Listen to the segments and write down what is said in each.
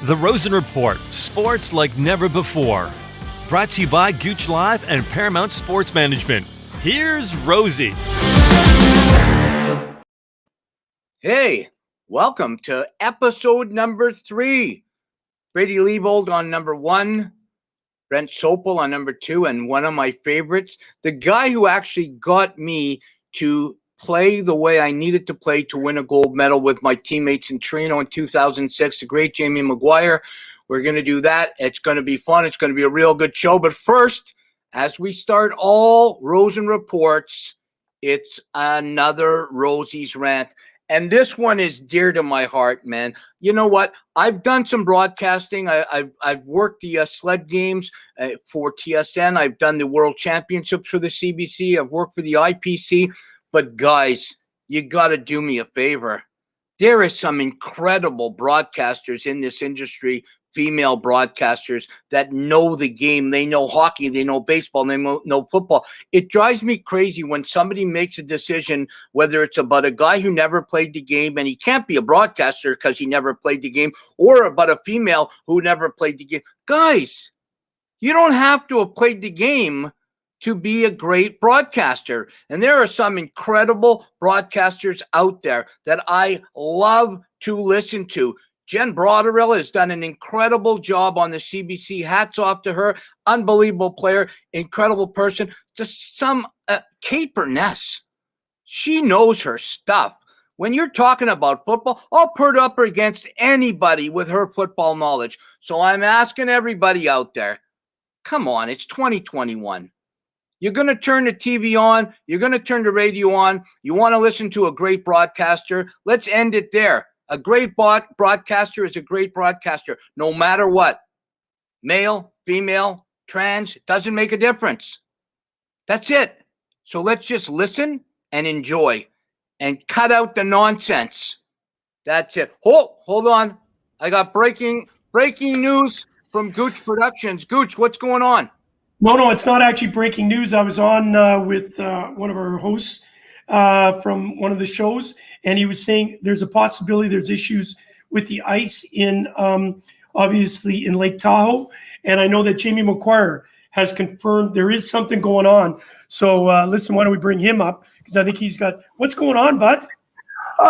The Rosen Report, sports like never before. Brought to you by Gooch Live and Paramount Sports Management. Here's Rosey. Hey, welcome to episode number 3. Brady Leibold on number 1, Brent Sopel on number 2, and one of my favorites, the guy who actually got me to play the way I needed to play to win a gold medal with my teammates in Torino in 2006, the great Jamie McGuire. We're going to do that. It's going to be fun. It's going to be a real good show. But first, as we start all Rosen Reports, it's another Rosie's Rant. And this one is dear to my heart, man. You know what? I've done some broadcasting. I've worked the sled games for TSN. I've done the World Championships for the CBC. I've worked for the IPC. But guys, you got to do me a favor. There is some incredible broadcasters in this industry, female broadcasters that know the game. They know hockey, they know baseball, they know football. It drives me crazy when somebody makes a decision, whether it's about a guy who never played the game and he can't be a broadcaster because he never played the game, or about a female who never played the game. Guys, you don't have to have played the game to be a great broadcaster. And there are some incredible broadcasters out there that I love to listen to. Jen Broderell has done an incredible job on the CBC. Hats off to her. Unbelievable player, incredible person. Just some Kate Burness. She knows her stuff. When you're talking about football, I'll put up against anybody with her football knowledge. So I'm asking everybody out there, come on, it's 2021. You're going to turn the TV on. You're going to turn the radio on. You want to listen to a great broadcaster. Let's end it there. A great broadcaster is a great broadcaster, no matter what. Male, female, trans, it doesn't make a difference. That's it. So let's just listen and enjoy and cut out the nonsense. That's it. Hold on. I got breaking news from Gooch Productions. Gooch, what's going on? No, it's not actually breaking news. I was on with one of our hosts from one of the shows, and he was saying there's a possibility there's issues with the ice in, obviously, in Lake Tahoe. And I know that Jamie McGuire has confirmed there is something going on. So listen, why don't we bring him up? Because I think he's got, what's going on, bud?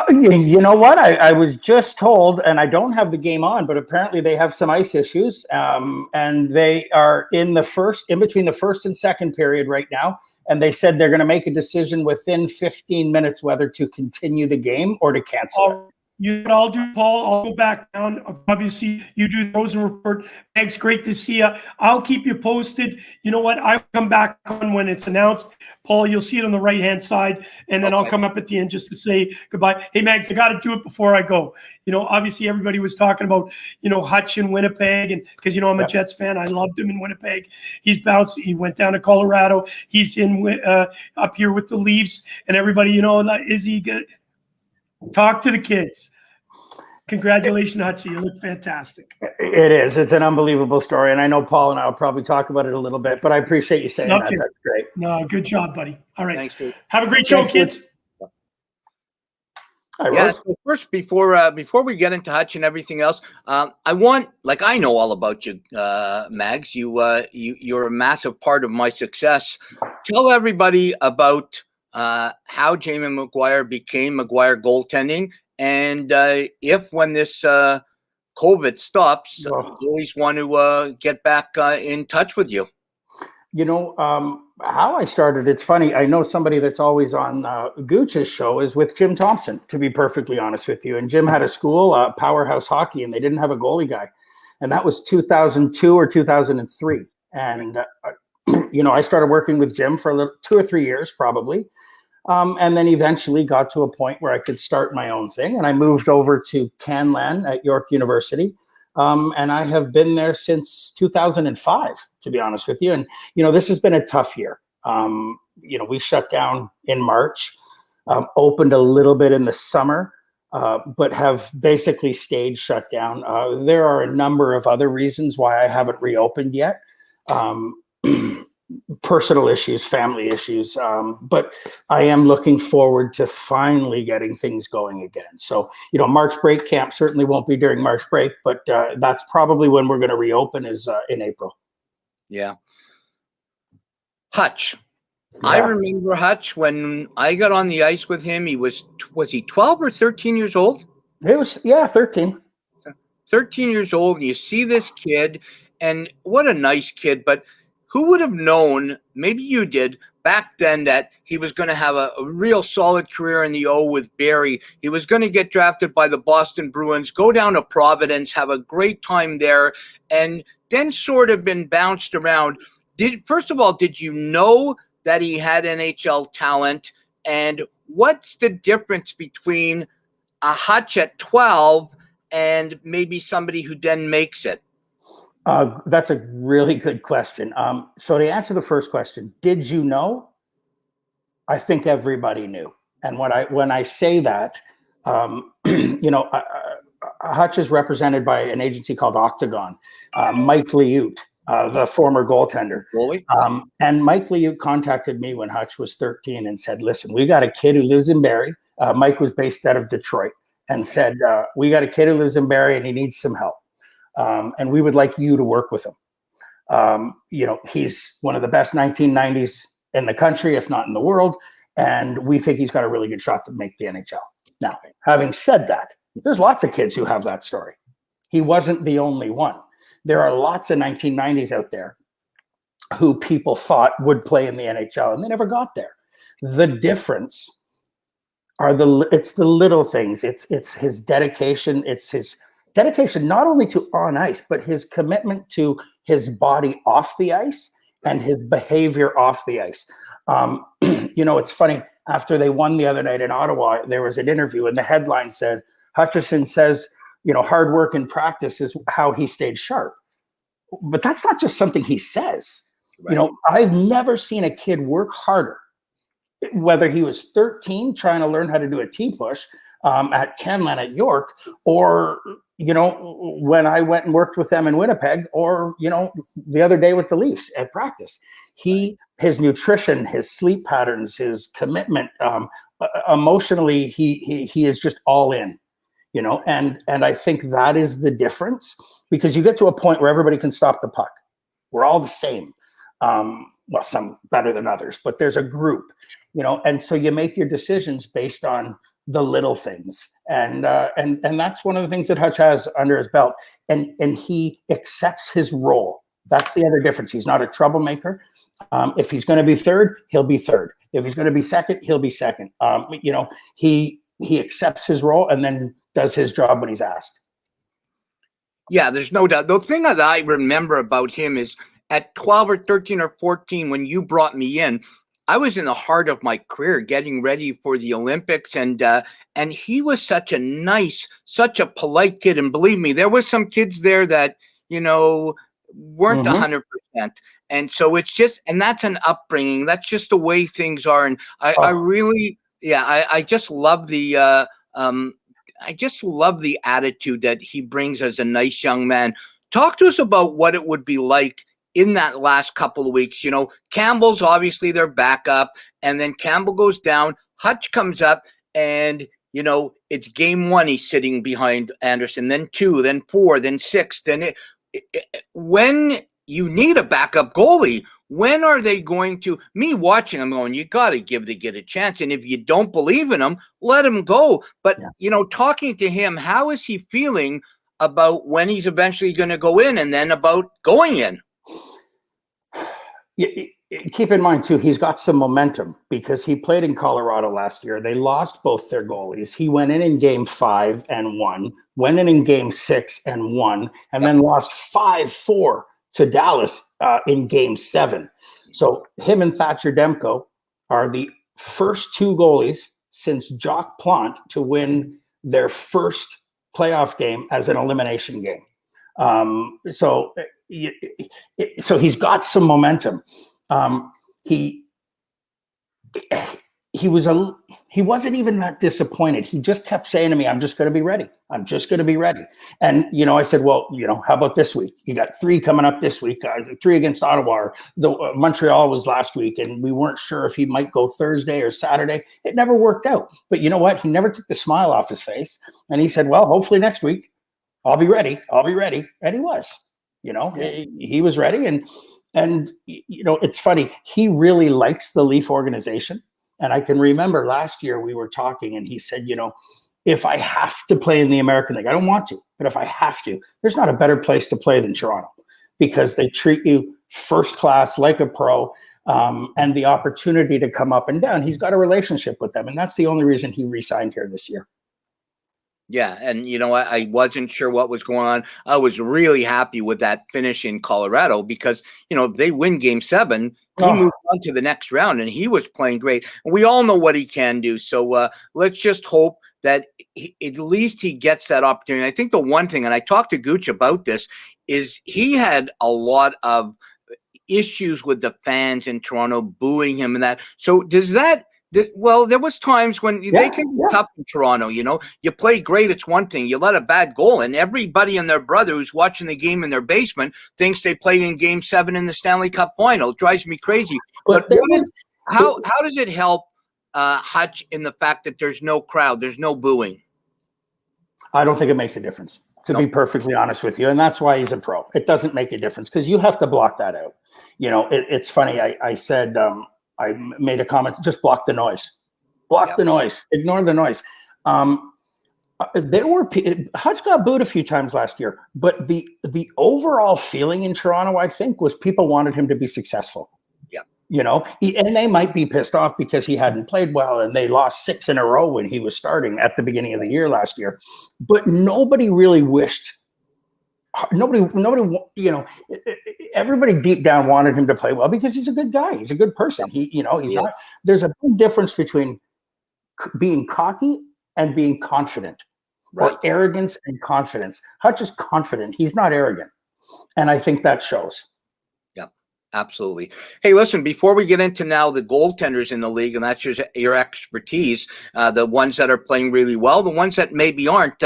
You know what? I was just told, and I don't have the game on, but apparently they have some ice issues, and they are in between the first and second period right now. And they said they're going to make a decision within 15 minutes whether to continue the game or to cancel it. You know what I'll do, Paul? I'll go back down. Obviously, you do the Rosen Report. Thanks. Great to see you. I'll keep you posted. You know what? I'll come back on when it's announced. Paul, you'll see it on the right-hand side, and then I'll come up at the end just to say goodbye. Hey, Mags, I got to do it before I go. You know, obviously, everybody was talking about, Hutch in Winnipeg, and because, I'm a Jets fan. I loved him in Winnipeg. He's bounced. He went down to Colorado. He's in up here with the Leafs, and everybody, is he good? Talk to the kids. Congratulations, Hutchie. You look fantastic. It is. It's an unbelievable story. And I know Paul and I will probably talk about it a little bit, but I appreciate you saying that. That's great. No, good job, buddy. All right. Thanks, dude. Have a great show, kids. So first, before we get into Hutch and everything else, I know all about you, Mags. You're a massive part of my success. Tell everybody about how Jamie McGuire became McGuire Goaltending, and if when this COVID stops, always want to get back in touch with you. How I started, it's funny. I know somebody that's always on Gooch's show is with Jim Thompson, to be perfectly honest with you. And Jim had a school, Powerhouse Hockey, and they didn't have a goalie guy. And that was 2002 or 2003. And, I started working with Jim for 2 or 3 years, probably. And then eventually got to a point where I could start my own thing. And I moved over to Canlan at York University. And I have been there since 2005, to be honest with you. And, this has been a tough year. We shut down in March, opened a little bit in the summer, but have basically stayed shut down. There are a number of other reasons why I haven't reopened yet. personal issues, family issues. But I am looking forward to finally getting things going again. So, March break camp certainly won't be during March break, but that's probably when we're going to reopen is in April. Yeah. Hutch. Yeah. I remember Hutch when I got on the ice with him. He was he 12 or 13 years old? It was, 13. 13 years old. And you see this kid, and what a nice kid. But who would have known, maybe you did, back then, that he was going to have a real solid career in the O with Barrie. He was going to get drafted by the Boston Bruins, go down to Providence, have a great time there, and then sort of been bounced around. First of all, did you know that he had NHL talent? And what's the difference between a Hutch at 12 and maybe somebody who then makes it? That's a really good question. So to answer the first question, did you know? I think everybody knew. And when I say that, Hutch is represented by an agency called Octagon. Mike Liut, the former goaltender. And Mike Liut contacted me when Hutch was 13 and said, listen, we got a kid who lives in Barrie. Mike was based out of Detroit, and said, we got a kid who lives in Barrie and he needs some help. And we would like you to work with him. He's one of the best 1990s in the country, if not in the world. And we think he's got a really good shot to make the NHL. Now, having said that, there's lots of kids who have that story. He wasn't the only one. There are lots of 1990s out there who people thought would play in the NHL, and they never got there. The difference it's the little things. It's his dedication. It's his dedication not only to on ice, but his commitment to his body off the ice and his behavior off the ice. It's funny. After they won the other night in Ottawa, there was an interview, and the headline said, Hutchison says, hard work and practice is how he stayed sharp. But that's not just something he says. Right. I've never seen a kid work harder, whether he was 13 trying to learn how to do a T-push at Kenlan at York, or, when I went and worked with them in Winnipeg, or, the other day with the Leafs at practice. His nutrition, his sleep patterns, his commitment, emotionally, he is just all in, and I think that is the difference, because you get to a point where everybody can stop the puck. We're all the same. Well, some better than others, but there's a group, and so you make your decisions based on the little things. And that's one of the things that Hutch has under his belt, and he accepts his role. That's the other difference. He's not a troublemaker. If he's going to be third, he'll be third. If he's going to be second, he'll be second. He accepts his role and then does his job when he's asked. Yeah, there's no doubt. The thing that I remember about him is at 12 or 13 or 14, when you brought me in, I was in the heart of my career, getting ready for the Olympics, and he was such a nice, such a polite kid. And believe me, there was some kids there that, weren't 100%. And so it's just, and that's an upbringing. That's just the way things are. And I really, I just love the, I just love the attitude that he brings as a nice young man. Talk to us about what it would be like in that last couple of weeks. Campbell's obviously their backup, and then Campbell goes down. Hutch comes up, and, it's game one. He's sitting behind Anderson, then 2, then 4, then 6. Then when you need a backup goalie, when are they going to, me watching them going, you got to give the kid a chance. And if you don't believe in him, let him go. But, talking to him, how is he feeling about when he's eventually going to go in, and then about going in? Keep in mind, too, he's got some momentum because he played in Colorado last year. They lost both their goalies. He went in game 5 and won, went in game 6 and won, and then lost 5-4 to Dallas in game 7. So him and Thatcher Demko are the first 2 goalies since Jacques Plante to win their first playoff game as an elimination game. So he's got some momentum. he wasn't even that disappointed. He just kept saying to me, I'm just going to be ready. I'm just going to be ready. And, I said, well, how about this week? You got 3 coming up this week, 3 against Ottawa. Montreal was last week, and we weren't sure if he might go Thursday or Saturday. It never worked out. But you know what? He never took the smile off his face. And he said, well, hopefully next week I'll be ready. I'll be ready. And he was, he was ready. And it's funny. He really likes the Leaf organization. And I can remember last year we were talking and he said, if I have to play in the American League, I don't want to, but if I have to, there's not a better place to play than Toronto because they treat you first class like a pro, and the opportunity to come up and down. He's got a relationship with them. And that's the only reason he re-signed here this year. Yeah, and I wasn't sure what was going on. I was really happy with that finish in Colorado because, if they win Game 7, he moved on to the next round, and he was playing great. And we all know what he can do. So let's just hope that at least he gets that opportunity. I think the one thing, and I talked to Gooch about this, is he had a lot of issues with the fans in Toronto booing him and that. So does that – well, there was times when they can be tough in Toronto, You play great, it's one thing. You let a bad goal, and everybody and their brother who's watching the game in their basement thinks they played in Game 7 in the Stanley Cup final. It drives me crazy. But how does it help Hutch in the fact that there's no crowd, there's no booing? I don't think it makes a difference, to be perfectly honest with you. And that's why he's a pro. It doesn't make a difference because you have to block that out. It's funny. I said – I made a comment, just block the noise. Block the noise. Ignore the noise. Hutch got booed a few times last year, but the overall feeling in Toronto, I think, was people wanted him to be successful. Yeah. And they might be pissed off because he hadn't played well and they lost 6 in a row when he was starting at the beginning of the year last year. But nobody really wished. Nobody, everybody deep down wanted him to play well because he's a good guy. He's a good person. He's not, there's a big difference between being cocky and being confident, or arrogance and confidence. Hutch is confident. He's not arrogant. And I think that shows. Absolutely. Hey, listen, before we get into now the goaltenders in the league, and that's your expertise, the ones that are playing really well, the ones that maybe aren't,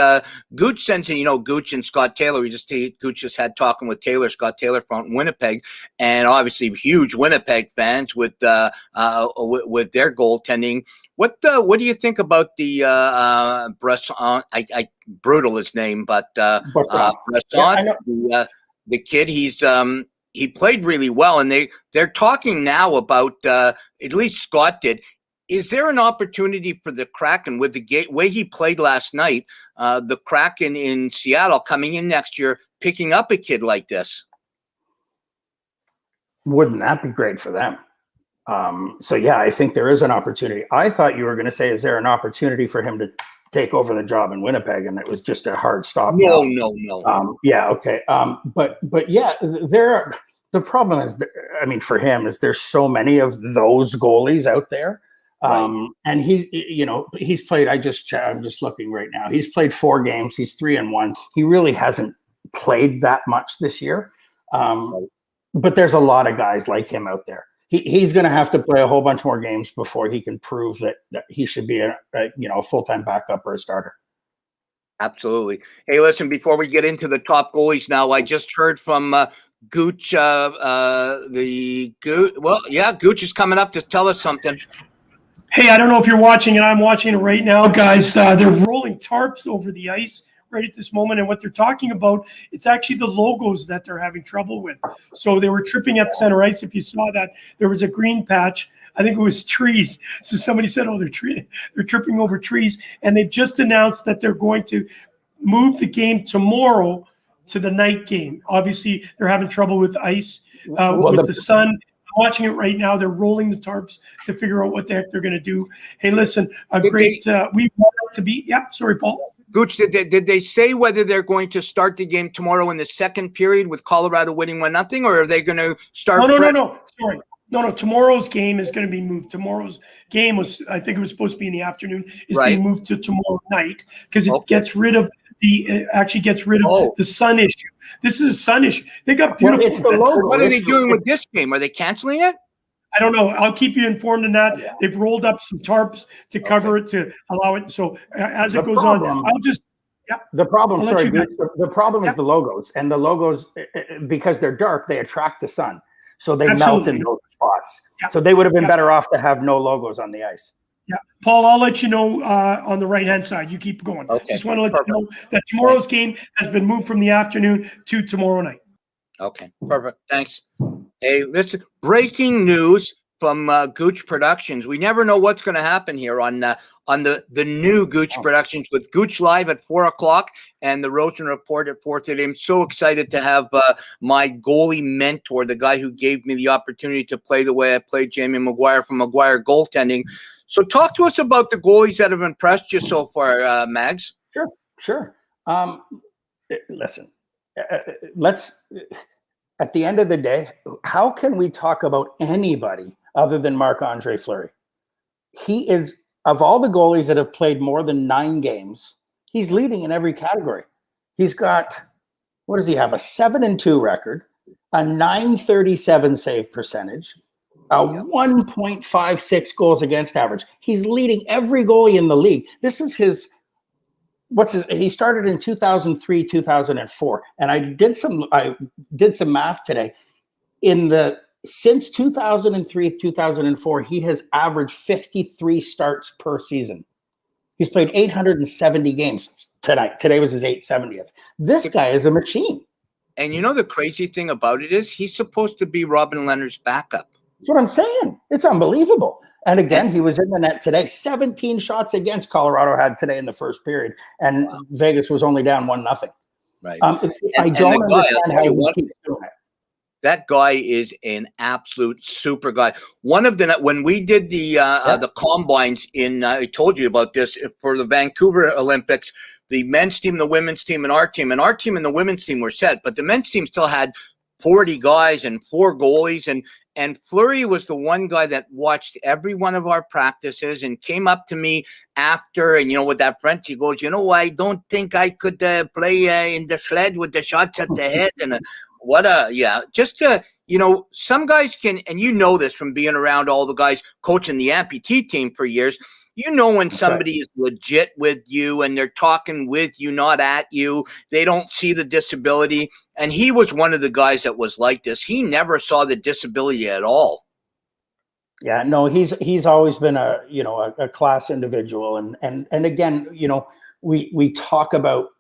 Gooch sends in, Gooch and Scott Taylor. Gooch just had talking with Scott Taylor from Winnipeg, and obviously huge Winnipeg fans with their goaltending. What do you think about the Bresson? Brutal his name, but Bresson, the kid, he played really well, and they're talking now about, at least Scott did, is there an opportunity for the Kraken with the way he played last night, the Kraken in Seattle coming in next year, picking up a kid like this? Wouldn't that be great for them? So, yeah, I think there is an opportunity. I thought you were going to say, is there an opportunity for him to take over the job in Winnipeg? And it was just a hard stop. No. Yeah. Okay. But yeah, the problem is, for him is there's so many of those goalies out there. And he's played, I'm just looking right now. He's played 4 games. He's 3-1. He really hasn't played that much this year. But there's a lot of guys like him out there. He's going to have to play a whole bunch more games before he can prove that he should be a full-time backup or a starter. Absolutely. Hey, listen, before we get into the top goalies now, I just heard from Gooch. Gooch is coming up to tell us something. Hey, I don't know if you're watching it. I'm watching it right now, guys. They're rolling tarps over the ice right at this moment. And what they're talking about, it's actually the logos that they're having trouble with. So they were tripping at center ice. If you saw that, there was a green patch. I think it was trees. So somebody said, they're tripping over trees. And they've just announced that they're going to move the game tomorrow to the night game. Obviously, they're having trouble with ice, with the sun. I'm watching it right now. They're rolling the tarps to figure out what the heck they're going to do. Hey, listen, we want it to be, sorry, Paul. Gooch, did they say whether they're going to start the game tomorrow in the second period with Colorado winning 1-0, or are they going to start? No. Sorry. No. Tomorrow's game is going to be moved. Tomorrow's game was, I think it was supposed to be in the afternoon, is being moved to tomorrow night because it gets rid of the sun issue. This is a sun issue. They got beautiful. What are they doing with this game? Are they canceling it? I don't know. I'll keep you informed in that. They've rolled up some tarps to cover it, to allow it. So as it goes on, I'll just. Yeah. The problem, I'll the problem is the logos, and the logos, because they're dark, they attract the sun, so they melt in those spots. Yeah. So they would have been better off to have no logos on the ice. Yeah, Paul, I'll let you know on the right-hand side. You keep going. Okay. Just want to let you know that tomorrow's game has been moved from the afternoon to tomorrow night. Okay, perfect. Thanks. Hey, listen, breaking news from Gooch Productions. We never know what's going to happen here on the new Gooch Productions with Gooch Live at 4:00 and the Rosen Report at 4:30. I'm so excited to have my goalie mentor, the guy who gave me the opportunity to play the way I played, Jamie McGuire from McGuire Goaltending. So talk to us about the goalies that have impressed you so far, Mags. Sure. Listen, let's, at the end of the day, how can we talk about anybody other than Marc-Andre Fleury? He is, of all the goalies that have played more than 9 games, he's leading in every category. He's got, what does he have? A 7-2 record, a .937 save percentage, a 1.56 goals against average. He's leading every goalie in the league. This is his, he started in 2003, 2004. And I did some math today. Since 2003, 2004, he has averaged 53 starts per season. He's played 870 games tonight. Today was his 870th. This guy is a machine. And you know the crazy thing about it is he's supposed to be Robin Leonard's backup. That's what I'm saying. It's unbelievable. And again, he was in the net today. 17 shots against Colorado had today in the first period, and Vegas was only down 1-0. Right. I don't understand how he keeps doing it. That guy is an absolute super guy. One of the, when we did the combines in, I told you about this for the Vancouver Olympics, the men's team, the women's team, and our team and the women's team were set, but the men's team still had 40 guys and 4 goalies, and Fleury was the one guy that watched every one of our practices and came up to me after, and with that French, he goes, I don't think I could play in the sled with the shots at the head. And some guys can, and this from being around all the guys coaching the amputee team for years, when somebody is legit with you and they're talking with you, not at you, they don't see the disability. And he was one of the guys that was like this. He never saw the disability at all. Yeah, no, he's always been a class individual. And again, we talk about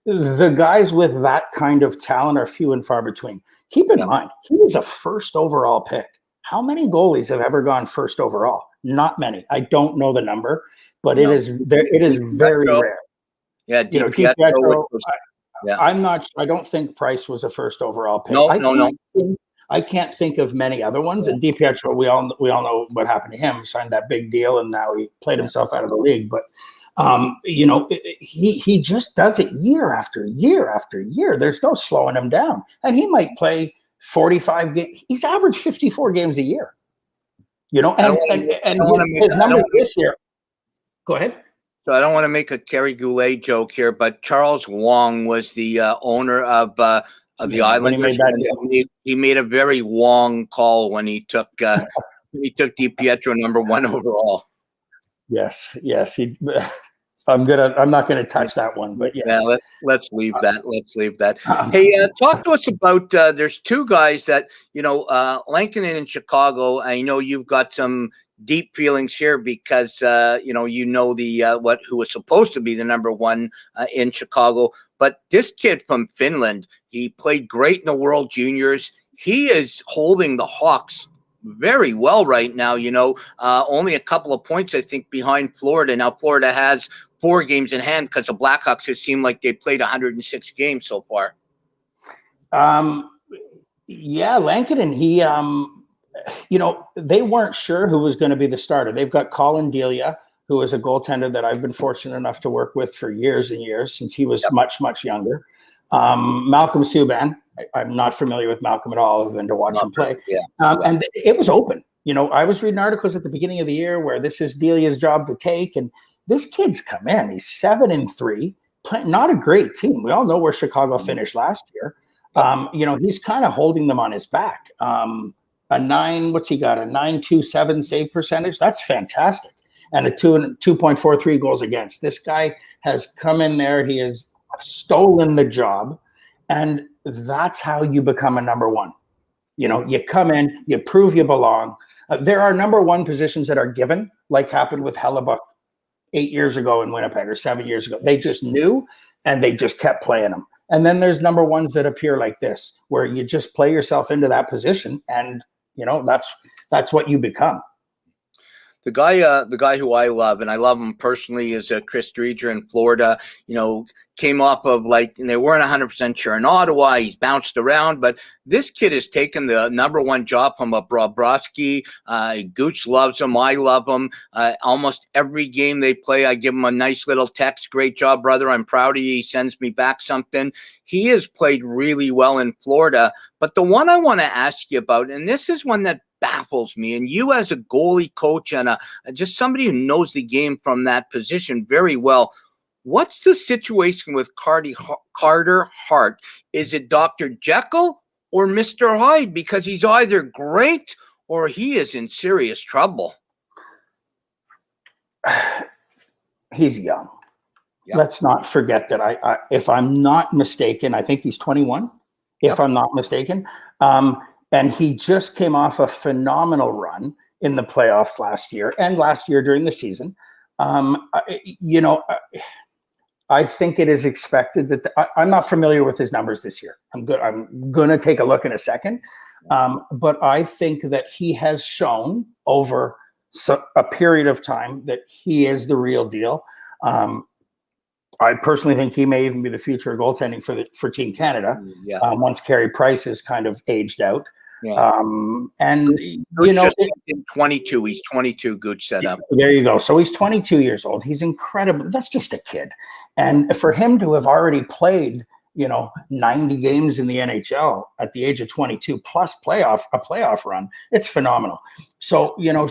the guys with that kind of talent are few and far between. Keep in mind, he was a first overall pick. How many goalies have ever gone first overall? Not many. I don't know the number, but it is very rare. Yeah, DiPietro, I'm not. I don't think Price was a first overall pick. No. I can't think of many other ones. And DiPietro, we all know what happened to him. He signed that big deal, and now he played himself out of the league. But he just does it year after year after year. There's no slowing him down, and he might play 45 games. He's averaged 54 games a year. And his numbers this year. Go ahead. So I don't want to make a Kerry Goulet joke here, but Charles Wong was the owner of the Islanders. He made a very Wong call when he took DiPietro number 1 overall. Yes. I'm not gonna touch that one, but yes. Yeah, let's leave that. Hey, talk to us about. There's 2 guys that Lankinen in Chicago. I know you've got some deep feelings here because who was supposed to be the number 1 in Chicago, but this kid from Finland, he played great in the World Juniors. He is holding the Hawks very well right now. Only a couple of points I think behind Florida. Now Florida has 4 games in hand because the Blackhawks have seemed like they played 106 games so far. Lankinen, he they weren't sure who was going to be the starter. They've got Colin Delia, who is a goaltender that I've been fortunate enough to work with for years and years since he was much, much younger. Malcolm Subban. I'm not familiar with Malcolm at all other than to watch him play. And it was open. I was reading articles at the beginning of the year where this is Delia's job to take, and this kid's come in. He's 7-3, not a great team. We all know where Chicago finished last year. He's kind of holding them on his back. what's he got? A 9.27 save percentage. That's fantastic. And a 2.43 goals against. This guy has come in there. He has stolen the job. And that's how you become a number one. You know, you come in, you prove you belong. There are number one positions that are given, like happened with Hellebuck 8 years ago in Winnipeg or 7 years ago. They just knew and they just kept playing them. And then there's number ones that appear like this, where you just play yourself into that position, and you know that's what you become. The guy who I love, and I love him personally, is Chris Dreger in Florida. You know, came off of and they weren't 100% sure in Ottawa. He's bounced around, but this kid has taken the number one job from Bobrovsky. Gooch loves him. I love him. Almost every game they play, I give him a nice little text. Great job, brother. I'm proud of you. He sends me back something. He has played really well in Florida. But the one I want to ask you about, and this is one that baffles me, and you as a goalie coach and just somebody who knows the game from that position very well, what's the situation with Carter Hart? Is it Dr. Jekyll or Mr. Hyde? Because he's either great or he is in serious trouble. He's young. Yep. Let's not forget that I if I'm not mistaken, I think he's 21, if I'm not mistaken. And he just came off a phenomenal run in the playoffs last year and last year during the season. You know, I think it is expected that I'm not familiar with his numbers this year. I'm going to take a look in a second. But I think that he has shown over a period of time that he is the real deal. I personally think he may even be the future of goaltending for Team Canada. Yeah. Once Carey Price is kind of aged out. Yeah. And Gooch, you know, in 22, he's 22. Gooch set up. There you go. So he's 22 years old. He's incredible. That's just a kid. And for him to have already played, you know, 90 games in the NHL at the age of 22 plus a playoff run, it's phenomenal. So, you know,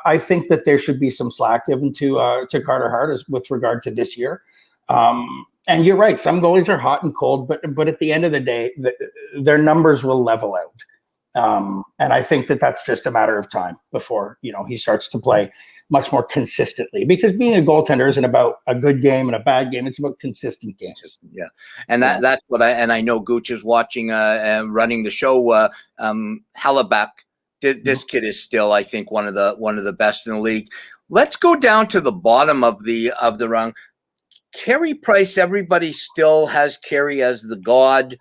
I think that there should be some slack given to Carter Hart with regard to this year. And you're right. Some goalies are hot and cold, but at the end of the day, their numbers will level out. And I think that that's just a matter of time before, you know, he starts to play much more consistently, because being a goaltender isn't about a good game and a bad game. It's about consistent games. Yeah. And that's what I know Gooch is watching, running the show. Hellebuck, this kid is still, I think, one of the best in the league. Let's go down to the bottom of the rung. Carey Price, everybody still has Carey as the god.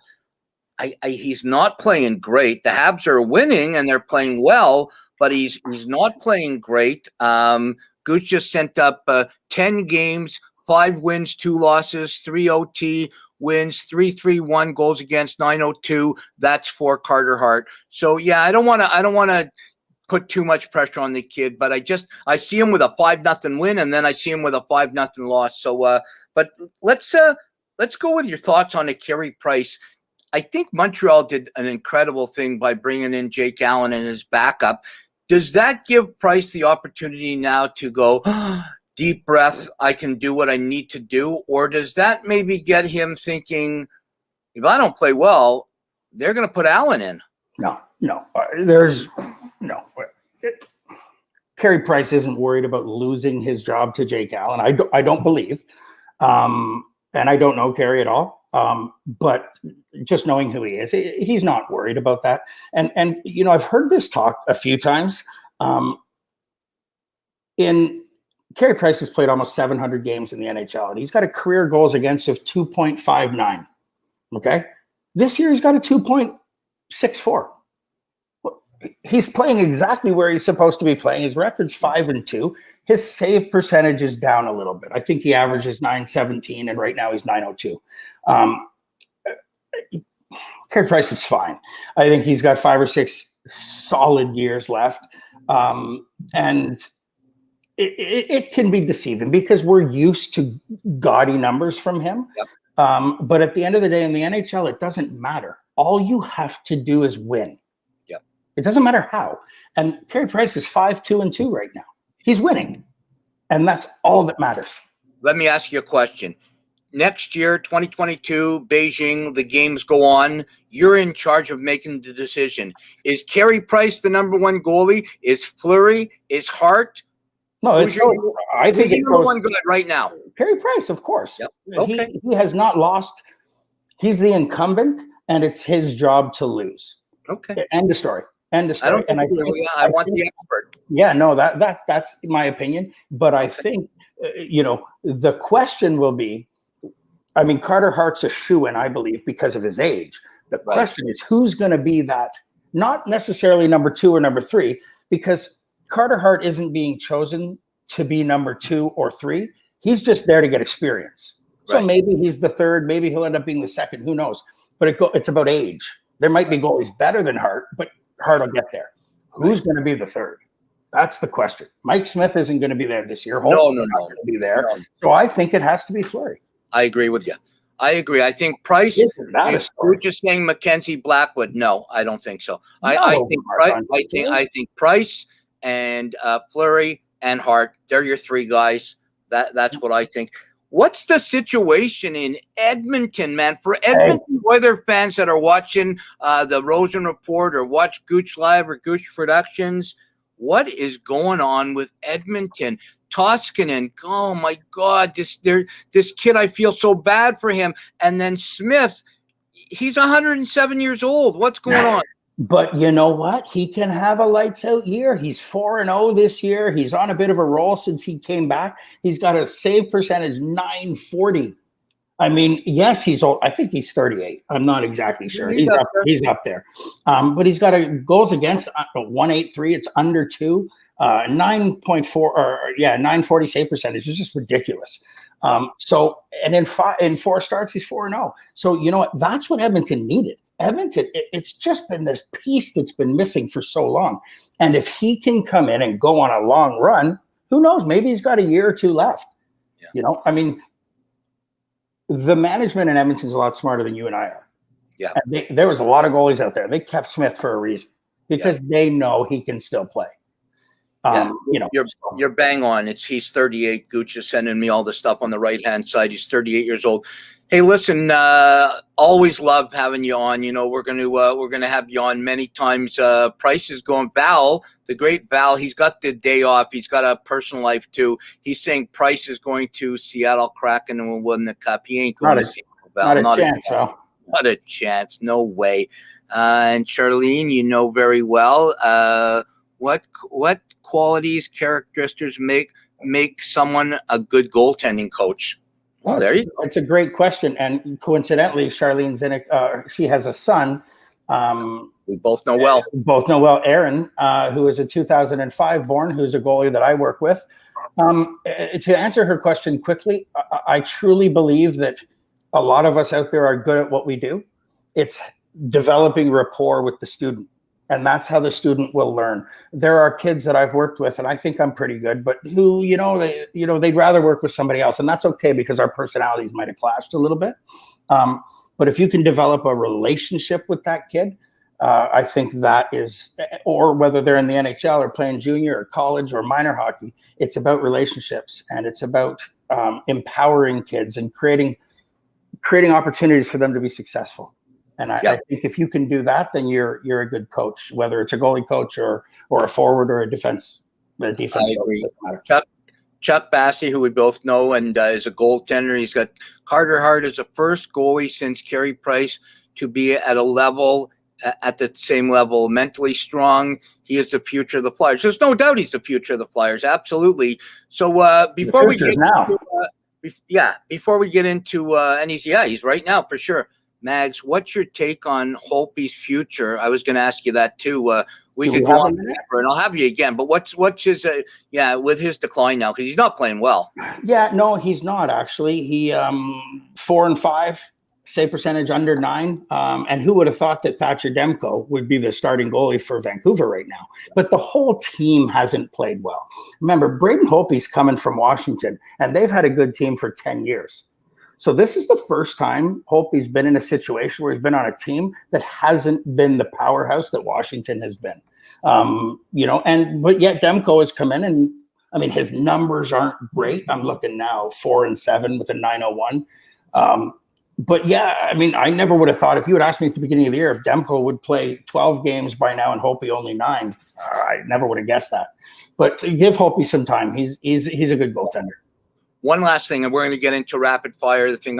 He's not playing great. The Habs are winning and they're playing well, but he's not playing great. Gooch just sent up 10 games, 5 wins, 2 losses, 3 OT wins, 3-3-1 goals against, 902. That's for Carter Hart. So yeah, I don't want to put too much pressure on the kid, but I see him with a 5-0 win, and then I see him with a 5-0 loss. So, but let's go with your thoughts on a Carey Price. I think Montreal did an incredible thing by bringing in Jake Allen and his backup. Does that give Price the opportunity now to go, deep breath, I can do what I need to do? Or does that maybe get him thinking, if I don't play well, they're going to put Allen in? No. Carey Price isn't worried about losing his job to Jake Allen. I don't believe. And I don't know Carey at all. But just knowing who he is, he's not worried about that. And you know, I've heard this talk a few times. Carey Price has played almost 700 games in the NHL, and he's got a career goals against of 2.59. Okay, this year he's got a 2.64. He's playing exactly where he's supposed to be playing. His record's 5-2. His save percentage is down a little bit. I think he averages 917, and right now he's 902. Carey Price is fine. I think he's got 5 or 6 solid years left. And it can be deceiving because we're used to gaudy numbers from him. Yep. But at the end of the day, in the NHL, it doesn't matter. All you have to do is win. Yep. It doesn't matter how. And Carey Price is 5-2-2 right now. He's winning. And that's all that matters. Let me ask you a question. next year, 2022, Beijing, the games go on. You're in charge of making the decision. Is Carey Price the number one goalie? Is Fleury? Is Hart? No, Who's your, I think who's it your number goes one guy right now? Carey Price, of course. Yep. Okay. He has not lost. He's the incumbent, and it's his job to lose. Okay. End of story. End of I story. don't think I want the expert. Yeah, no, that's my opinion. But I think the question will be, I mean, Carter Hart's a shoo-in, I believe, because of his age. The question is, who's going to be that? Not necessarily number 2 or number 3, because Carter Hart isn't being chosen to be number 2 or 3. He's just there to get experience. So maybe he's the 3rd. Maybe he'll end up being the 2nd. Who knows? But it's about age. There might be goalies better than Hart, but Hart will get there. Who's going to be the 3rd? That's the question. Mike Smith isn't going to be there this year. No. Going to be there. No. So I think it has to be Fleury. I agree with you. I agree. I think Price. You're just saying Mackenzie Blackwood. No, I don't think so. I think Price and Fleury and Hart. They're your 3 guys. That's what I think. What's the situation in Edmonton, man? For Edmonton Oilers fans that are watching the Rosen Report or watch Gooch Live or Gooch Productions, what is going on with Edmonton? Toskinen, oh my God, this kid, I feel so bad for him. And then Smith, he's 107 years old. What's going on? But you know what? He can have a lights out year. He's 4-0 this year. He's on a bit of a roll since he came back. He's got a save percentage 940. I mean, yes, he's old. I think he's 38. I'm not exactly sure. He's up there. But he's got a goals against 183. It's under 2. 940 save percentage is just ridiculous. So, and in 4 starts, he's 4-0. So, you know what? That's what Edmonton needed. Edmonton, it's just been this piece that's been missing for so long. And if he can come in and go on a long run, who knows? Maybe he's got a year or 2 left. Yeah. I mean, the management in Edmonton's a lot smarter than you and I are. Yeah. And there was a lot of goalies out there. They kept Smith for a reason because they know he can still play. You're bang on. He's 38. Gooch is sending me all the stuff on the right-hand side. He's 38 years old. Hey, listen, always love having you on. We're gonna have you on many times. Price is going. Val, the great Val, he's got the day off. He's got a personal life too. He's saying Price is going to Seattle Kraken and will win the cup. He ain't going to Seattle. Val. Not a chance, Val. Not a chance. No way. And Charlene, very well. What qualities, characteristics make someone a good goaltending coach? Well, there you go. It's a great question. And coincidentally, Charlene Zinnick, she has a son. We both know well. Aaron, who is a 2005 born, who's a goalie that I work with. To answer her question quickly, I truly believe that a lot of us out there are good at what we do. It's developing rapport with the student. And that's how the student will learn. There are kids that I've worked with, and I think I'm pretty good, but who, they'd rather work with somebody else. And that's okay because our personalities might have clashed a little bit. But if you can develop a relationship with that kid, I think that is, or whether they're in the NHL or playing junior or college or minor hockey, it's about relationships and it's about empowering kids and creating opportunities for them to be succchussful. And I think if you can do that, then you're a good coach, whether it's a goalie coach or a forward or a defense. I agree. Chuck Bassey, who we both know, and is a goaltender. He's got Carter Hart as the first goalie since Carey Price to be at a level, at the same level, mentally strong. He is the future of the Flyers. There's no doubt he's the future of the Flyers. Absolutely. So before we get into and he's right now for sure. Mags, what's your take on Holtby's future? I was going to ask you that too. We could go on forever, and I'll have you again. But what's his with his decline now, because he's not playing well. Yeah, no, he's not actually. He 4-5, save percentage under 9. And who would have thought that Thatcher Demko would be the starting goalie for Vancouver right now? But the whole team hasn't played well. Remember, Braden Holtby's coming from Washington, and they've had a good team for 10 years. So this is the first time Holtby's been in a situation where he's been on a team that hasn't been the powerhouse that Washington has been. But yet Demko has come in, and I mean, his numbers aren't great. I'm looking now 4-7 with a 901. But yeah, I mean, I never would have thought, if you had asked me at the beginning of the year if Demko would play 12 games by now and Hopi only 9, I never would have guessed that. But give Hopi some time. He's a good goaltender. One last thing, and we're going to get into rapid fire. The thing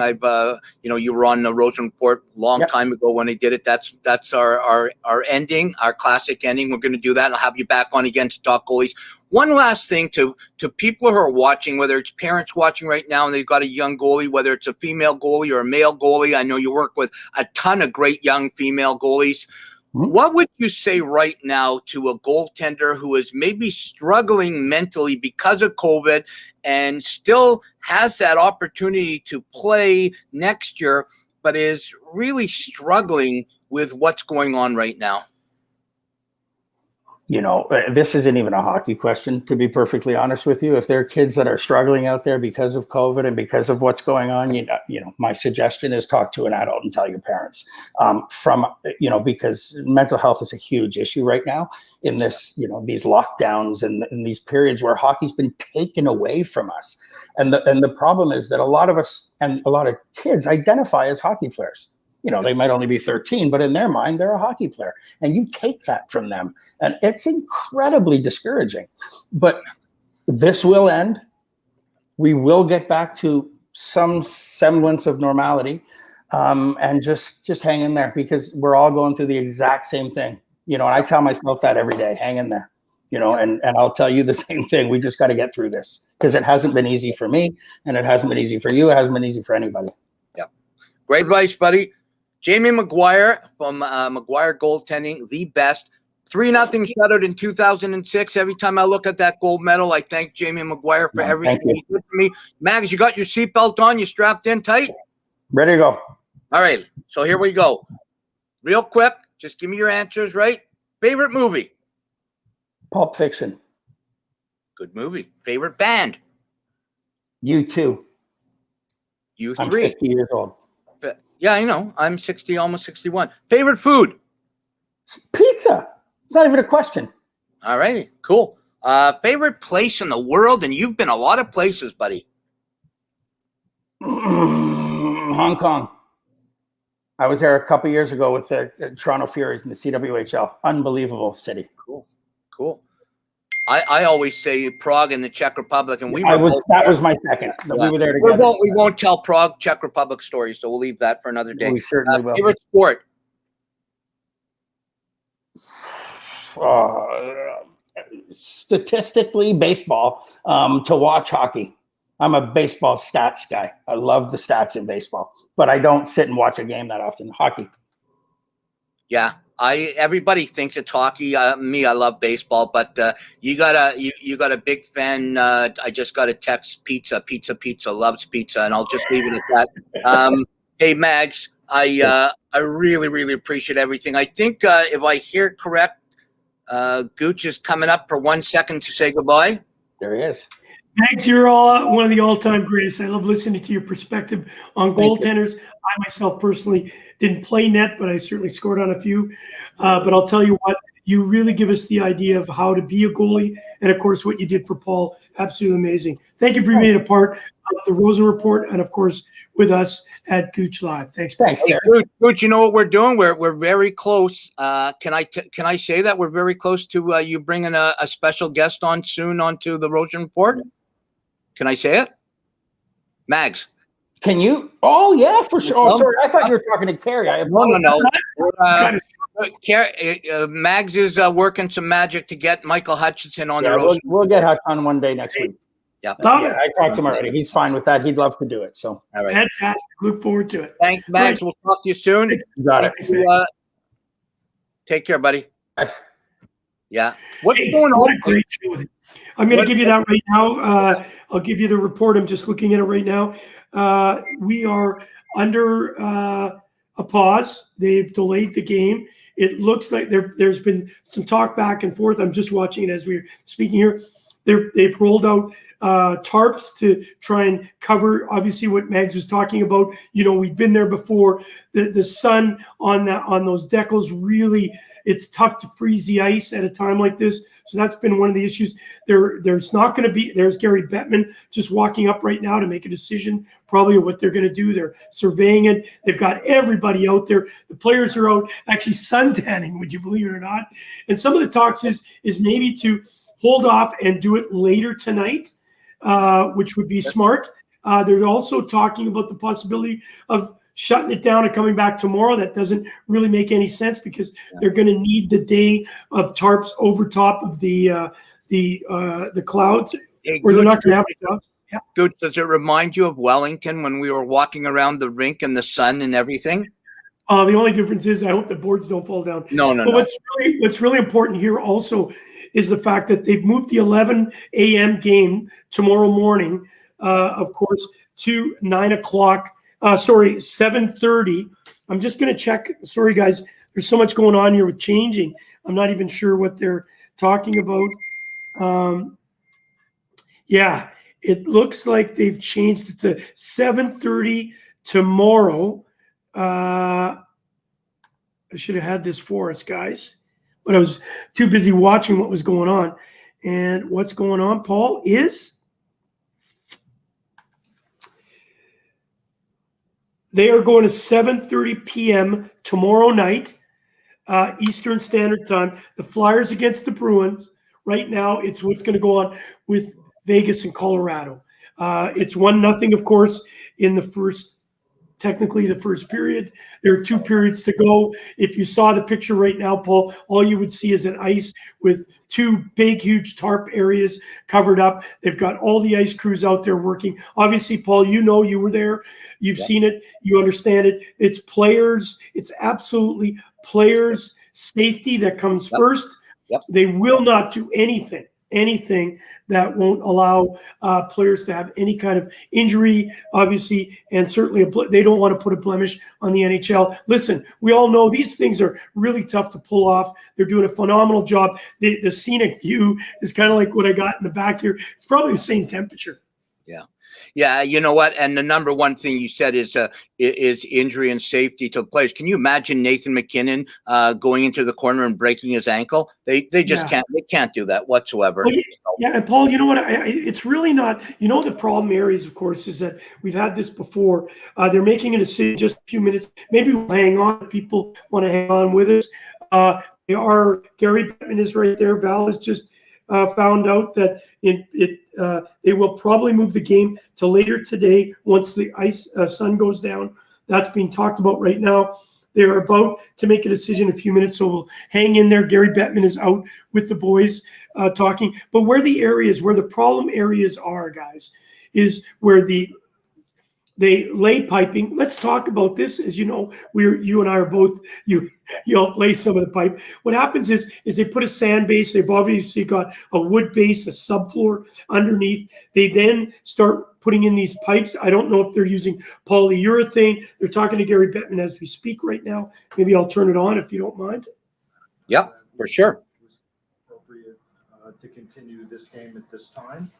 you were on the Rosen Report a long time ago when they did it. That's our ending, our classic ending. We're going to do that. I'll have you back on again to talk goalies. One last thing to people who are watching, whether it's parents watching right now and they've got a young goalie, whether it's a female goalie or a male goalie. I know you work with a ton of great young female goalies. What would you say right now to a goaltender who is maybe struggling mentally because of COVID and still has that opportunity to play next year, but is really struggling with what's going on right now? You know, this isn't even a hockey question, to be perfectly honest with you. If there are kids that are struggling out there because of COVID and because of what's going on, you know, my suggestion is talk to an adult and tell your parents. Because mental health is a huge issue right now in this, these lockdowns and these periods where hockey's been taken away from us. And the problem is that a lot of us and a lot of kids identify as hockey players. They might only be 13, but in their mind, they're a hockey player. And you take that from them. And it's incredibly discouraging. But this will end. We will get back to some semblance of normality. And just hang in there, because we're all going through the exact same thing. And I tell myself that every day, hang in there. And I'll tell you the same thing. We just got to get through this, because it hasn't been easy for me, and it hasn't been easy for you. It hasn't been easy for anybody. Yeah. Great advice, buddy. Jamie McGuire from McGuire Goaltending, the best. 3-0 shutout in 2006. Every time I look at that gold medal, I thank Jamie McGuire for everything he did for me. Mags, you got your seatbelt on? You strapped in tight? Ready to go. All right. So here we go. Real quick, just give me your answers, right? Favorite movie? Pulp Fiction. Good movie. Favorite band? U2. U3. I'm 50 years old. Yeah, I know. I'm 60, almost 61. Favorite food? Pizza. It's not even a question. All righty. Cool. Favorite place in the world? And you've been a lot of places, buddy. Hong Kong. I was there a couple years ago with the Toronto Furies in the CWHL. Unbelievable city. Cool. I always say Prague in the Czech Republic, and that was my second. Yeah. We were there together. We won't tell Prague, Czech Republic stories, so we'll leave that for another day. We certainly will. Favorite sport? Statistically, baseball. To watch hockey. I'm a baseball stats guy. I love the stats in baseball, but I don't sit and watch a game that often. Hockey. Yeah. Everybody thinks it's hockey. Me, I love baseball, but you got a big fan. I just got a text. Pizza loves pizza, and I'll just leave it at that. Hey, Mags, I really, really appreciate everything. I think if I hear correct, Gooch is coming up for 1 second to say goodbye. There he is. Mags, you're one of the all-time greatest. I love listening to your perspective on goaltenders. I myself personally didn't play net, but I certainly scored on a few. But I'll tell you what, you really give us the idea of how to be a goalie. And, of course, what you did for Paul, absolutely amazing. Thank you for being a part of the Rosen Report and, of course, with us at Gooch Live. Thanks. Hey, Gooch, you know what we're doing? We're very close. Can I say that we're very close to you bringing a special guest on soon onto the Rosen Report? Can I say it? Mags. Can you? Oh, yeah, for sure. Oh, sorry. I thought you were talking to Carrie. No. Mags is working some magic to get Michael Hutchison on the Rosen. We'll get Hutch on one day next week. Yeah. I talked to him already. He's fine with that. He'd love to do it. So, all right. Fantastic. Look forward to it. Thanks, Mags. We'll talk to you soon. You got it. Take care, buddy. Yes. Yeah. What's going on? What a great show. I'm going to give you that right now. I'll give you the report. I'm just looking at it right now. We are under a pause. They've delayed the game. It looks like there's been some talk back and forth. I'm just watching it as we're speaking here. They've rolled out tarps to try and cover, obviously, what Mags was talking about. We've been there before. The sun on those decals, really, it's tough to freeze the ice at a time like this. So that's been one of the issues. There's not going to be. There's Gary Bettman just walking up right now to make a decision, probably what they're going to do. They're surveying it. They've got everybody out there. The players are out actually suntanning. Would you believe it or not? And some of the talks is maybe to hold off and do it later tonight, which would be smart. They're also talking about the possibility of shutting it down and coming back tomorrow. That doesn't really make any sense because they're going to need the day of tarps over top of the clouds, or they're not going to have any clouds. Yeah. Good. Does it remind you of Wellington when we were walking around the rink in the sun and everything? The only difference is I hope the boards don't fall down. No. But what's really important here also is the fact that they've moved the 11 a.m. game tomorrow morning, of course, to 7:30. I'm just going to check. Sorry, guys. There's so much going on here with changing. I'm not even sure what they're talking about. Yeah, it looks like they've changed it to 7:30 tomorrow. I should have had this for us, guys, but I was too busy watching what was going on. And what's going on, Paul, is they are going to 7:30 p.m. tomorrow night, Eastern Standard Time. The Flyers against the Bruins. Right now, it's what's going to go on with Vegas and Colorado. It's 1-0, of course, in the first period. There are 2 periods to go. If you saw the picture right now, Paul, all you would see is an ice with 2 big, huge tarp areas covered up. They've got all the ice crews out there working. Obviously, Paul, you were there. You've seen it. You understand it. It's players. It's absolutely players' safety that comes first. Yep. They will not do anything that won't allow players to have any kind of injury, obviously, and certainly they don't want to put a blemish on the NHL. Listen, we all know these things are really tough to pull off. They're doing a phenomenal job. The scenic view is kind of like what I got in the back here. It's probably the same temperature. Yeah, you know what? And the number one thing you said is injury and safety to players. Can you imagine Nathan McKinnon going into the corner and breaking his ankle? They just can't. They can't do that whatsoever. Well, yeah, and Paul, you know what? It's really not. The problem areas, of course, is that we've had this before. They're making a decision just a few minutes. Maybe we'll hang on. People want to hang on with us. Gary Bettman is right there. Val has just found out that they will probably move the game to later today once the sun goes down. That's being talked about right now. They're about to make a decision in a few minutes, so we'll hang in there. Gary Bettman is out with the boys talking. But where the problem areas are, guys, is where they lay piping. Let's talk about this. As you know, you and I are both, you help lay some of the pipe. What happens is they put a sand base. They've obviously got a wood base, a subfloor underneath. They then start putting in these pipes. I don't know if they're using polyurethane. They're talking to Gary Bettman as we speak right now. Maybe I'll turn it on if you don't mind. Yep, for sure. Appropriate to continue this game at this time.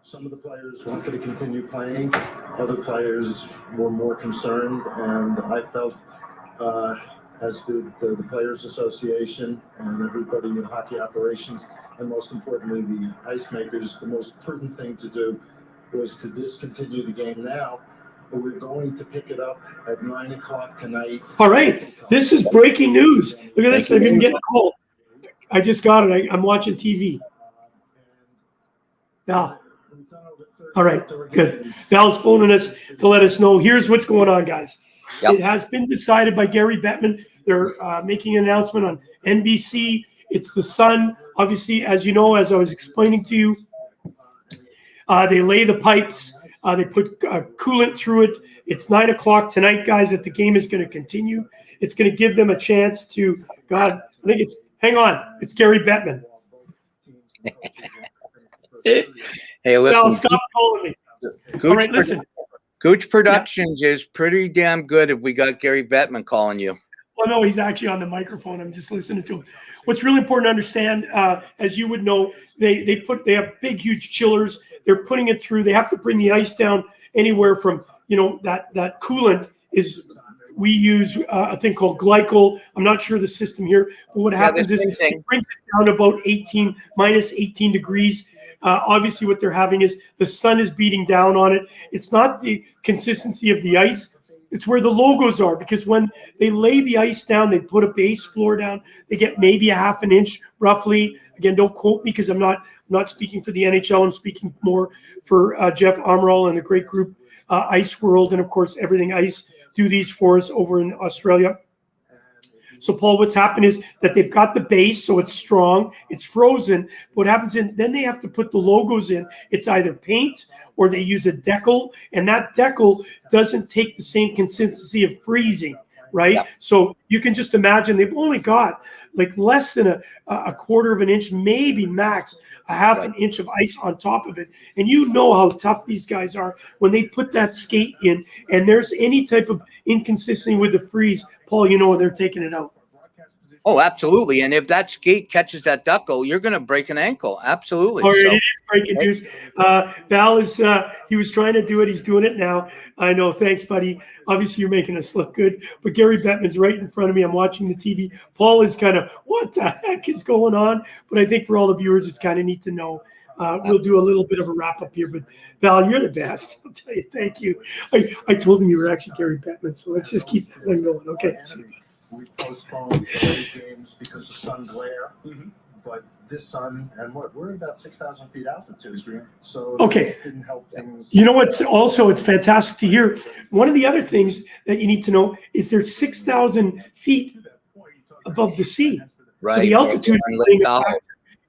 Some of the players wanted to continue playing. Other players were more concerned, and I felt, as the Players Association and everybody in hockey operations, and most importantly the ice makers, the most prudent thing to do was to discontinue the game now. But we're going to pick it up at 9 o'clock tonight. All right, this is breaking news. Look at this. I didn't get a call. I just got it. I'm watching TV. Now. All right, good. Val's phoning us to let us know. Here's what's going on, guys. Yep. It has been decided by Gary Bettman. They're making an announcement on NBC. It's the Sun. Obviously, as you know, as I was explaining to you, they lay the pipes. They put coolant through it. It's 9 o'clock tonight, guys, that the game is going to continue. It's going to give them a chance to, hang on, it's Gary Bettman. Hey, listen. No, stop calling me. All right, listen. Gooch Productions is pretty damn good if we got Gary Bettman calling you. Well, no, he's actually on the microphone. I'm just listening to him. What's really important to understand, as you would know, they have big, huge chillers. They're putting it through. They have to bring the ice down anywhere from, that coolant is. We use a thing called glycol. I'm not sure the system here, but what happens is it brings it down about minus 18 degrees. Obviously, what they're having is the sun is beating down on it. It's not the consistency of the ice. It's where the logos are, because when they lay the ice down, they put a base floor down. They get maybe a half an inch, roughly. Again, don't quote me because I'm not speaking for the NHL. I'm speaking more for Jeff Amaral and the great group, Ice World, and of course, Everything Ice do these for us over in Australia. So, Paul, what's happened is that they've got the base, so it's strong, it's frozen. What happens then they have to put the logos in. It's either paint or they use a decal, and that decal doesn't take the same consistency of freezing, right? Yeah. So you can just imagine they've only got like less than a quarter of an inch, maybe max a half an inch of ice on top of it. And you know how tough these guys are when they put that skate in, and there's any type of inconsistency with the freeze, Paul, they're taking it out. Oh, absolutely. And if that skate catches that decal, you're going to break an ankle. Absolutely. All right, it is breaking news. Val is, he was trying to do it. He's doing it now. I know. Thanks, buddy. Obviously, you're making us look good. But Gary Bettman's right in front of me. I'm watching the TV. Paul is kind of, what the heck is going on? But I think for all the viewers, it's kind of neat to know. We'll do a little bit of a wrap up here. But Val, you're the best. I'll tell you. Thank you. I told him you were actually Gary Bettman. So let's just keep that one going. Okay. We postponed away games because of sun glare, but this sun, and we're about 6,000 feet altitude, so okay, it didn't help things. You know what's also, it's fantastic to hear. One of the other things that you need to know is there's 6,000 feet above the sea, right? So the altitude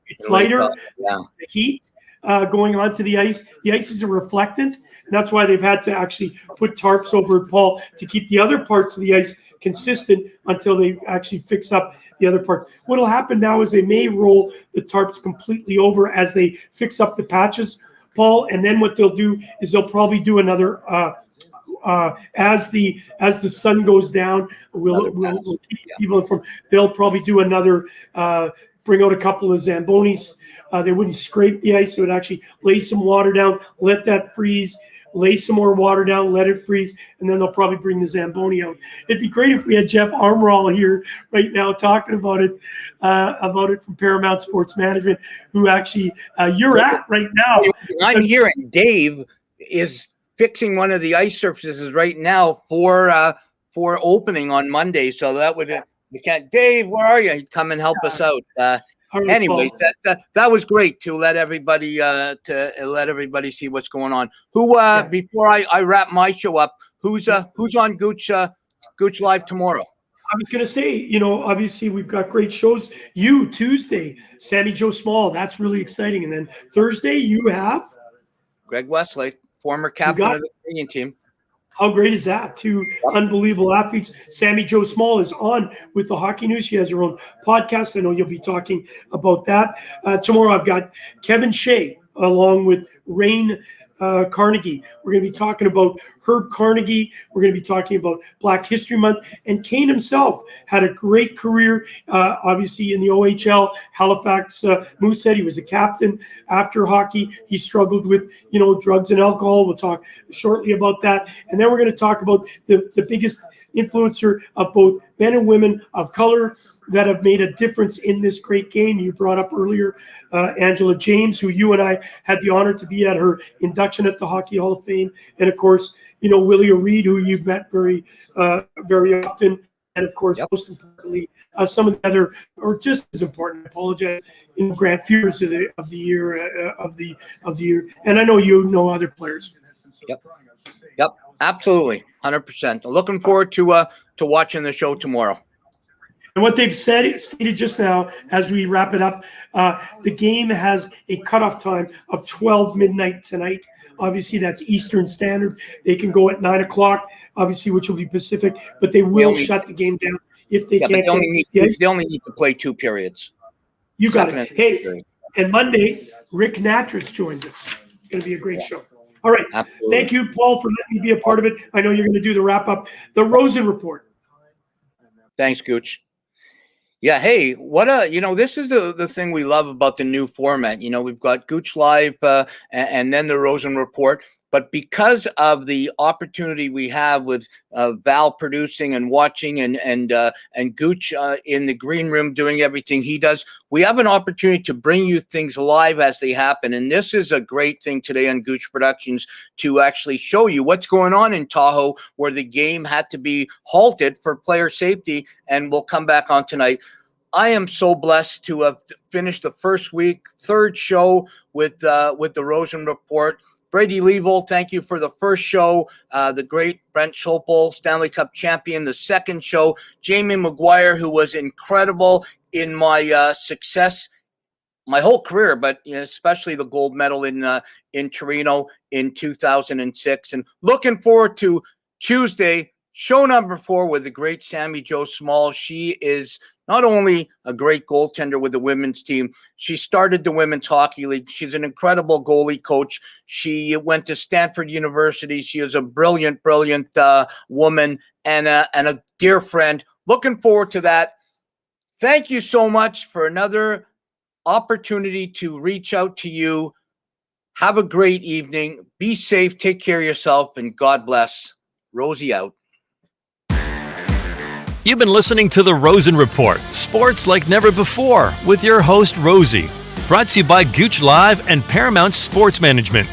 it's lighter. Yeah. The heat going onto the ice. The ice is a reflectant, and that's why they've had to actually put tarps over it, Paul, to keep the other parts of the ice consistent until they actually fix up the other parts. What'll happen now is they may roll the tarps completely over as they fix up the patches, Paul, and then what they'll do is they'll probably do another as the sun goes down, we'll keep people informed. They'll probably do another bring out a couple of Zambonis. They wouldn't scrape the ice. They would actually lay some water down, let that freeze, lay some more water down, let it freeze, and then they'll probably bring the Zamboni out. It'd be great if we had Jeff Amaral here right now talking about it from Paramount Sports Management, who actually you're at right now. I'm hearing Dave is fixing one of the ice surfaces right now for opening on Monday. So that would Dave, where are you? Come and help us out. Anyways, that was great to let everybody see what's going on. Before I wrap my show up, who's on Gooch Live tomorrow? I was going to say, obviously we've got great shows. Tuesday, Sammy Joe Small, that's really exciting, and then Thursday you have Greg Westlake, former captain of the Canadian team. How great is that? Two unbelievable athletes. Sammy Joe Small is on with the Hockey News. She has her own podcast. I know you'll be talking about that. Tomorrow I've got Kevin Shea along with Rain Carnegie. We're going to be talking about Herb Carnegie. We're going to be talking about Black History Month. And Kane himself had a great career, obviously in the OHL, Halifax Moosehead. He was a captain after hockey. He struggled with, drugs and alcohol. We'll talk shortly about that. And then we're going to talk about the biggest influencer of both men and women of color that have made a difference in this great game. You brought up earlier Angela James, who you and I had the honor to be at her induction at the Hockey Hall of Fame. And of course, Willie O'Reed, who you've met very often. And of course, most importantly, some of the other, or just as important, I apologize, Grant Fears of the year. And I know other players. Yep, absolutely, 100%. Looking forward to watching the show tomorrow. And what they've stated just now, as we wrap it up, the game has a cutoff time of 12 midnight tonight. Obviously, that's Eastern Standard. They can go at 9 o'clock, obviously, which will be Pacific, but they will shut the game down if they can't. They only need to play 2 periods. You got it. Hey, and Monday, Rick Natras joins us. It's going to be a great show. All right. Absolutely. Thank you, Paul, for letting me be a part of it. I know you're going to do the wrap up. The Rosen Report. Thanks, Gooch. Yeah, hey, this is the thing we love about the new format. We've got Gooch Live and then the Rosen Report. But because of the opportunity we have with Val producing and watching and Gooch in the green room doing everything he does, we have an opportunity to bring you things live as they happen. And this is a great thing today on Gooch Productions to actually show you what's going on in Tahoe, where the game had to be halted for player safety. And we'll come back on tonight. I am so blessed to have finished the first week, third show with the Rosen Report. Brady Leibold, thank you for the first show. The great Brent Sopel, Stanley Cup champion. The second show, Jamie McGuire, who was incredible in my success, my whole career, but especially the gold medal in Torino in 2006. And looking forward to Tuesday, show number 4 with the great Sammy Jo Small. She is not only a great goaltender with the women's team, she started the Women's Hockey League. She's an incredible goalie coach. She went to Stanford University. She is a brilliant woman and a dear friend. Looking forward to that. Thank you so much for another opportunity to reach out to you. Have a great evening. Be safe. Take care of yourself, and God bless. Rosey out. You've been listening to the Rosen Report, sports like never before, with your host, Rosey. Brought to you by Gooch Live and Paramount Sports Management.